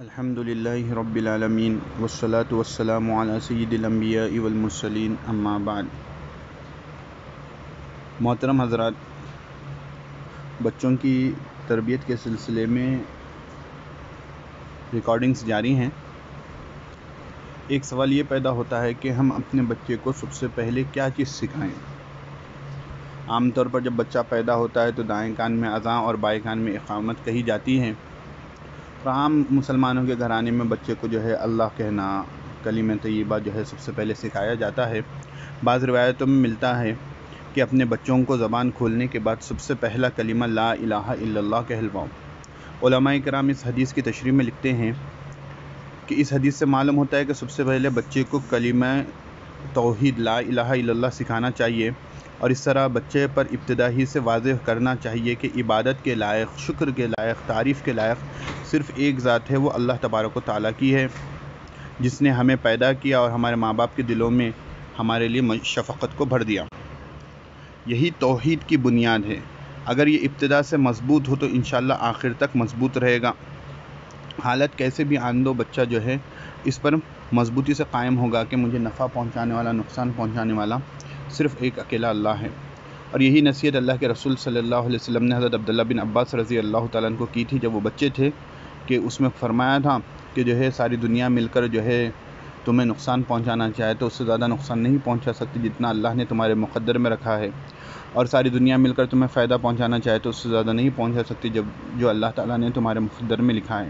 الحمد للہ رب العالمین والصلاة والسلام علی سید الانبیاء والمرسلین اما بعد۔ محترم حضرات، بچوں کی تربیت کے سلسلے میں ریکارڈنگز جاری ہیں۔ ایک سوال یہ پیدا ہوتا ہے کہ ہم اپنے بچے کو سب سے پہلے کیا چیز سکھائیں۔ عام طور پر جب بچہ پیدا ہوتا ہے تو دائیں کان میں اذاں اور بائیں کان میں اقامت کہی جاتی ہے۔ عام مسلمانوں کے گھرانے میں بچے کو جو ہے اللہ کہنا، کلمہ طیبہ جو ہے سب سے پہلے سکھایا جاتا ہے۔ بعض روایتوں میں ملتا ہے کہ اپنے بچوں کو زبان کھولنے کے بعد سب سے پہلا کلمہ لا الہ الا اللہ کہلواؤ۔ علماء کرام اس حدیث کی تشریح میں لکھتے ہیں کہ اس حدیث سے معلوم ہوتا ہے کہ سب سے پہلے بچے کو کلمہ توحید لا الہ الا اللہ سکھانا چاہیے، اور اس طرح بچے پر ابتدا ہی سے واضح کرنا چاہیے کہ عبادت کے لائق، شکر کے لائق، تعریف کے لائق صرف ایک ذات ہے، وہ اللہ تبارک و تعالیٰ کی ہے، جس نے ہمیں پیدا کیا اور ہمارے ماں باپ کے دلوں میں ہمارے لیے شفقت کو بھر دیا۔ یہی توحید کی بنیاد ہے۔ اگر یہ ابتدا سے مضبوط ہو تو انشاءاللہ آخر تک مضبوط رہے گا۔ حالت کیسے بھی آن دو، بچہ جو ہے اس پر مضبوطی سے قائم ہوگا کہ مجھے نفع پہنچانے والا، نقصان پہنچانے والا صرف ایک اکیلا اللہ ہے۔ اور یہی نصیحت اللہ کے رسول صلی اللہ علیہ وسلم نے حضرت عبداللہ بن عباس رضی اللہ تعالیٰ عنہ کو کی تھی جب وہ بچے تھے، کہ اس میں فرمایا تھا کہ جو ہے ساری دنیا مل کر جو ہے تمہیں نقصان پہنچانا چاہے تو اس سے زیادہ نقصان نہیں پہنچا سکتی جتنا اللہ نے تمہارے مقدر میں رکھا ہے، اور ساری دنیا مل کر تمہیں فائدہ پہنچانا چاہے تو اس سے زیادہ نہیں پہنچا سکتی جو اللہ تعالیٰ نے تمہارے مقدر میں لکھا ہے۔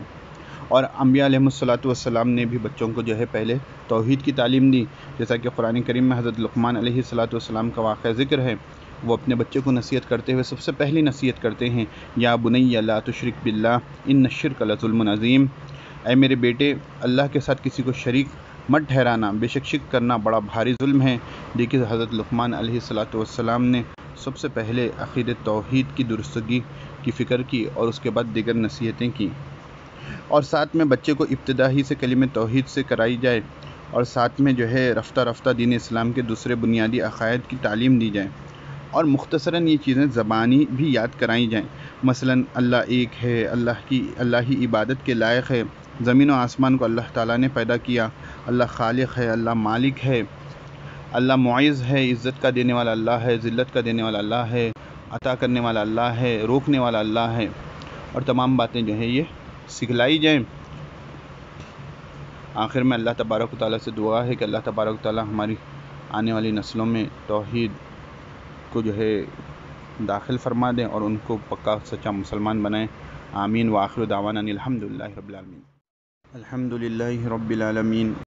اور انبیاء علیہ الصلوۃ والسلام نے بھی بچوں کو جو ہے پہلے توحید کی تعلیم دی، جیسا کہ قرآن کریم میں حضرت لقمان علیہ الصلوۃ والسلام کا واقعہ ذکر ہے۔ وہ اپنے بچے کو نصیحت کرتے ہوئے سب سے پہلی نصیحت کرتے ہیں، یا بنی لا تشرک باللہ ان الشرک لظلم عظیم، اے میرے بیٹے اللہ کے ساتھ کسی کو شریک مت ٹھہرانا، بے شک شرک کرنا بڑا بھاری ظلم ہے۔ دیکھیے حضرت لقمان علیہ الصلوۃ والسلام نے سب سے پہلے عقیدت توحید کی درستگی کی فکر کی اور اس کے بعد دیگر نصیحتیں کی، اور ساتھ میں بچے کو ابتدا ہی سے کلمہ توحید سے کرائی جائے، اور ساتھ میں جو ہے رفتہ رفتہ دین اسلام کے دوسرے بنیادی عقائد کی تعلیم دی جائے، اور مختصراً یہ چیزیں زبانی بھی یاد کرائی جائیں۔ مثلاً اللہ ایک ہے، اللہ ہی عبادت کے لائق ہے، زمین و آسمان کو اللہ تعالیٰ نے پیدا کیا، اللہ خالق ہے، اللہ مالک ہے، اللہ معز ہے، عزت کا دینے والا اللہ ہے، ذلت کا دینے والا اللہ ہے، عطا کرنے والا اللہ ہے، روکنے والا اللہ ہے، اور تمام باتیں جو ہیں یہ سکھلائی جائیں۔ آخر میں اللہ تبارک و تعالیٰ سے دعا ہے کہ اللہ تبارک و تعالیٰ ہماری آنے والی نسلوں میں توحید کو جو ہے داخل فرما دیں اور ان کو پکا سچا مسلمان بنائیں۔ آمین۔ وآخر دعوانا الحمد للہ رب العالمین۔ الحمد للہ رب العالمین۔